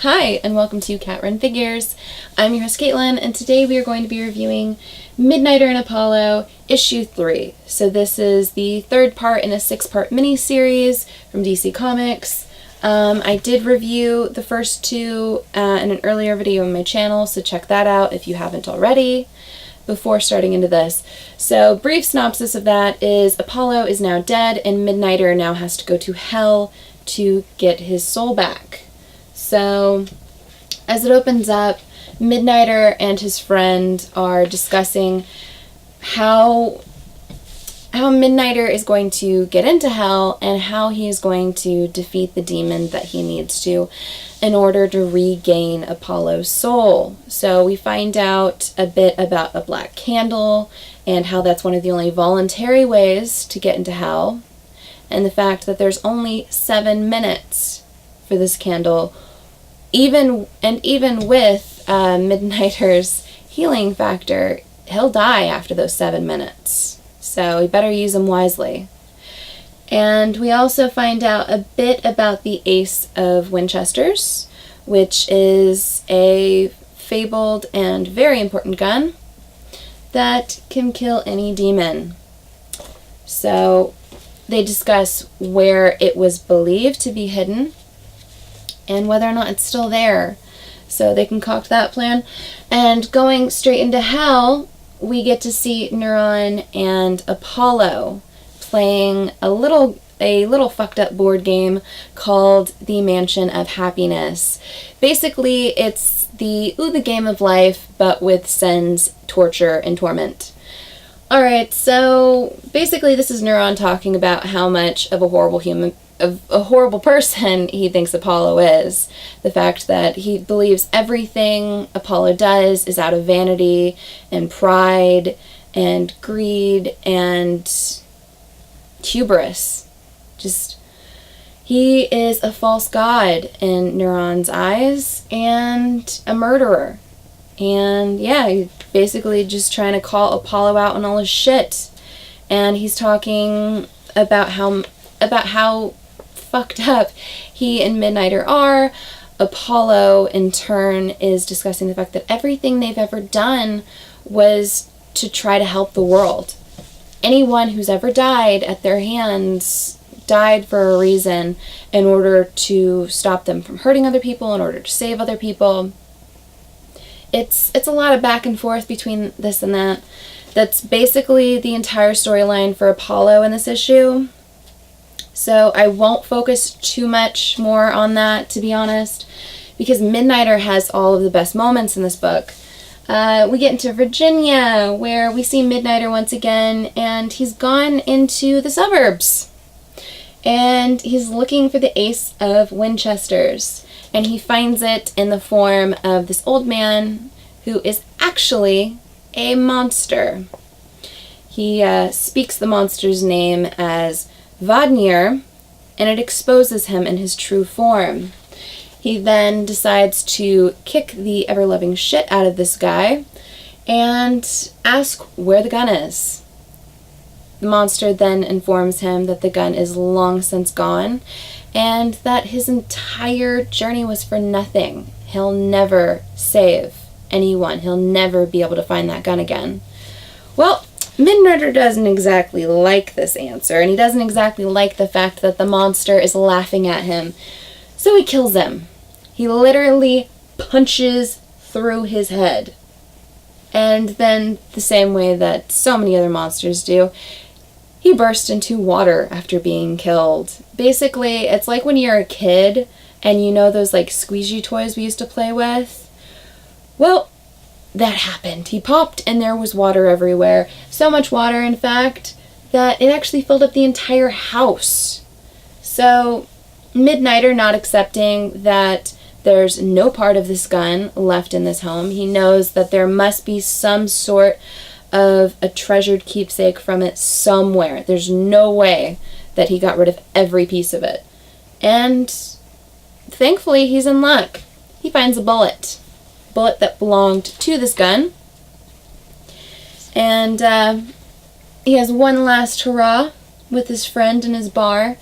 Hi, and welcome to Cat Run Figures. I'm your host Caitlin, and today we are going to be reviewing Midnighter and Apollo, Issue 3. So this is the third part in a 6-part miniseries from DC Comics. I did review the first two in an earlier video on my channel, so check that out if you haven't already before starting into this. So brief synopsis of that is Apollo is now dead, and Midnighter now has to go to hell to get his soul back. So, as it opens up, Midnighter and his friend are discussing how Midnighter is going to get into hell and how he is going to defeat the demon that he needs to in order to regain Apollo's soul. So we find out a bit about a black candle and how that's one of the only voluntary ways to get into hell, and the fact that there's only 7 minutes for this candle. Even with Midnighter's healing factor, he'll die after those 7 minutes. So we better use him wisely. And we also find out a bit about the Ace of Winchesters, which is a fabled and very important gun that can kill any demon. So they discuss where it was believed to be hidden and whether or not it's still there. So they concoct that plan. And going straight into hell, we get to see Neuron and Apollo playing a little fucked up board game called the Mansion of Happiness. Basically, it's the game of life, but with Sen's torture and torment. Alright, so basically this is Neuron talking about how much of a horrible person he thinks Apollo is. The fact that he believes everything Apollo does is out of vanity and pride and greed and hubris. He is a false god in Neuron's eyes and a murderer. And yeah, he's basically just trying to call Apollo out on all his shit. And he's talking about how fucked up he and Midnighter are. Apollo, in turn, is discussing the fact that everything they've ever done was to try to help the world. Anyone who's ever died at their hands died for a reason, in order to stop them from hurting other people, in order to save other people. It's a lot of back and forth between this and that. That's basically the entire storyline for Apollo in this issue. So I won't focus too much more on that, to be honest, because Midnighter has all of the best moments in this book. We get into Virginia, where we see Midnighter once again, and he's gone into the suburbs. And he's looking for the Ace of Winchesters. And he finds it in the form of this old man who is actually a monster. He speaks the monster's name as Vadnir, and it exposes him in his true form. He then decides to kick the ever-loving shit out of this guy and ask where the gun is. The monster then informs him that the gun is long since gone, and that his entire journey was for nothing. He'll never save anyone. He'll never be able to find that gun again. Well, Midnighter doesn't exactly like this answer, and he doesn't exactly like the fact that the monster is laughing at him. So he kills him. He literally punches through his head. And then, the same way that so many other monsters do, he burst into water after being killed. Basically, it's like when you're a kid and you know those like squeegee toys we used to play with? Well, that happened. He popped and there was water everywhere. So much water, in fact, that it actually filled up the entire house. So, Midnighter, not accepting that there's no part of this gun left in this home, he knows that there must be some sort of a treasured keepsake from it somewhere. There's no way that he got rid of every piece of it. And thankfully, he's in luck. He finds a bullet that belonged to this gun. And he has one last hurrah with his friend in his bar,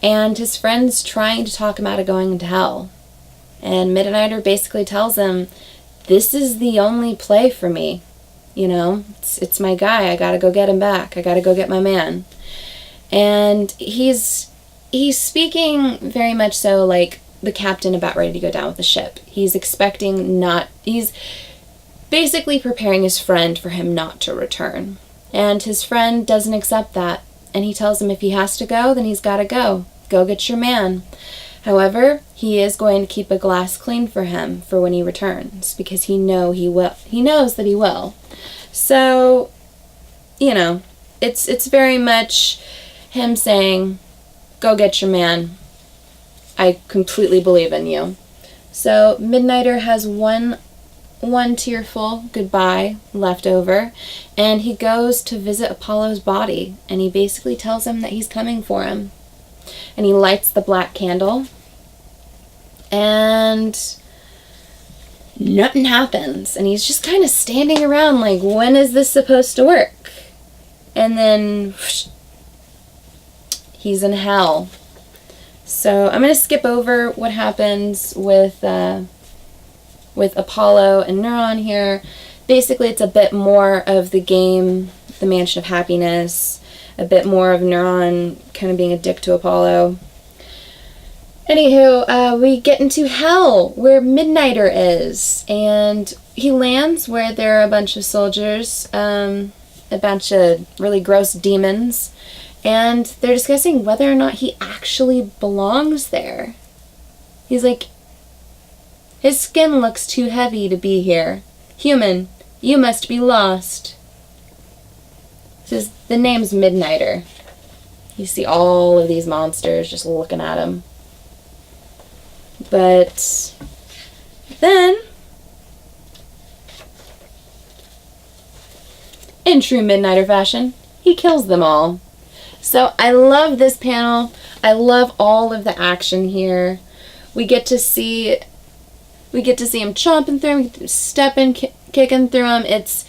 and his friend's trying to talk him out of going into hell. And Midnighter basically tells him, this is the only play for me. You know, it's my guy. I gotta go get him back. I gotta go get my man. And he's speaking very much so like the captain about ready to go down with the ship. He's basically preparing his friend for him not to return. And his friend doesn't accept that. And he tells him if he has to go, then he's gotta go. Go get your man. However, he is going to keep a glass clean for him for when he returns, because he knows that he will. So, you know, it's very much him saying, go get your man. I completely believe in you. So Midnighter has one tearful goodbye left over, and he goes to visit Apollo's body, and he basically tells him that he's coming for him. And he lights the black candle, and nothing happens. And he's just kind of standing around like, when is this supposed to work? And then whoosh, he's in hell. So I'm going to skip over what happens with Apollo and Neuron here. Basically, it's a bit more of the game, the Mansion of Happiness, a bit more of Neuron kind of being a dick to Apollo. Anywho, we get into hell, where Midnighter is, and he lands where there are a bunch of soldiers, a bunch of really gross demons, and they're discussing whether or not he actually belongs there. He's like, his skin looks too heavy to be here. Human, you must be lost. The name's Midnighter. You see all of these monsters just looking at him. But then, in true Midnighter fashion, he kills them all. So I love this panel. I love all of the action here. We get to see him chomping through him, stepping, kicking through him. It's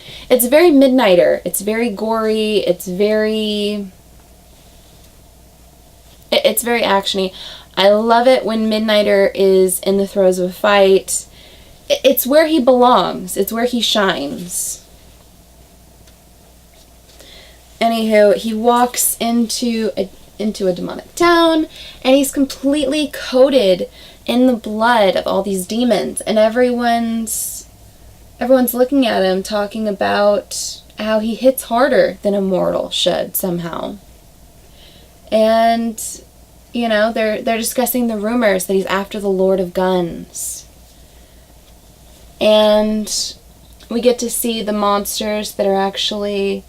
very Midnighter. It's very gory. It's very actiony. I love it when Midnighter is in the throes of a fight. It's where he belongs. It's where he shines. Anywho, he walks into a demonic town, and he's completely coated in the blood of all these demons, and everyone's looking at him, talking about how he hits harder than a mortal should somehow. And you know, they're discussing the rumors that he's after the Lord of Guns. And we get to see the monsters that are actually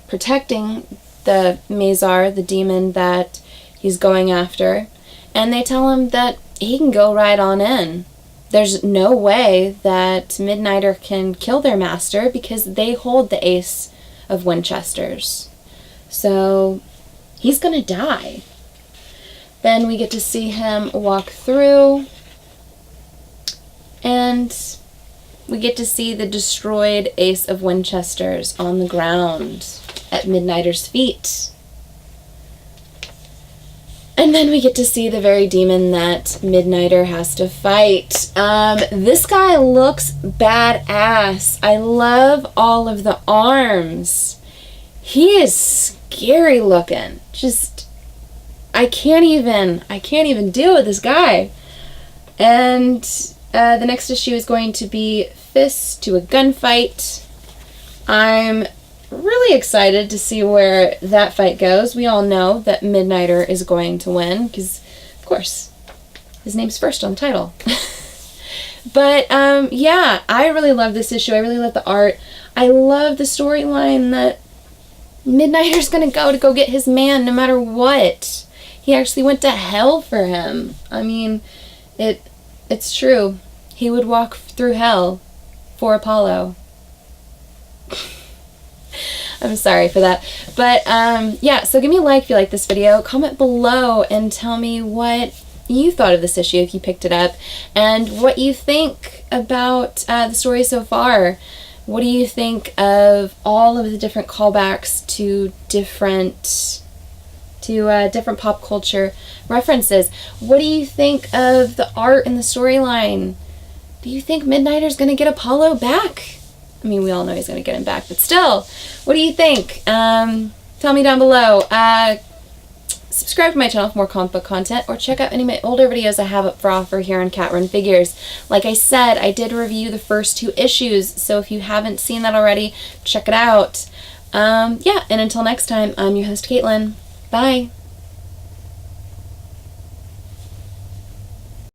protecting the Mazar, the demon that he's going after. And they tell him that he can go right on in. There's no way that Midnighter can kill their master because they hold the Ace of Winchesters. So he's gonna die. Then we get to see him walk through, and we get to see the destroyed Ace of Winchesters on the ground at Midnighter's feet. And then we get to see the very demon that Midnighter has to fight. This guy looks badass. I love all of the arms. He is scary looking. I can't even deal with this guy. And the next issue is going to be Fists to a Gunfight. I'm really excited to see where that fight goes. We all know that Midnighter is going to win because, of course, his name's first on the title. But yeah, I really love this issue. I really love the art. I love the storyline that Midnighter's gonna go get his man no matter what. He actually went to hell for him. I mean, it's true. He would walk through hell for Apollo. I'm sorry for that. But yeah, so give me a like if you like this video. Comment below and tell me what you thought of this issue if you picked it up, and what you think about the story so far. What do you think of all of the different callbacks to different to different pop culture references. What do you think of the art and the storyline? Do you think Midnighter's going to get Apollo back? I mean, we all know he's going to get him back, but still, what do you think? Tell me down below. Subscribe to my channel for more comic book content, or check out any of my older videos I have up for offer here on Cat Run Figures. Like I said, I did review the first 2 issues, so if you haven't seen that already, check it out. Yeah, and until next time, I'm your host, Caitlin. Bye.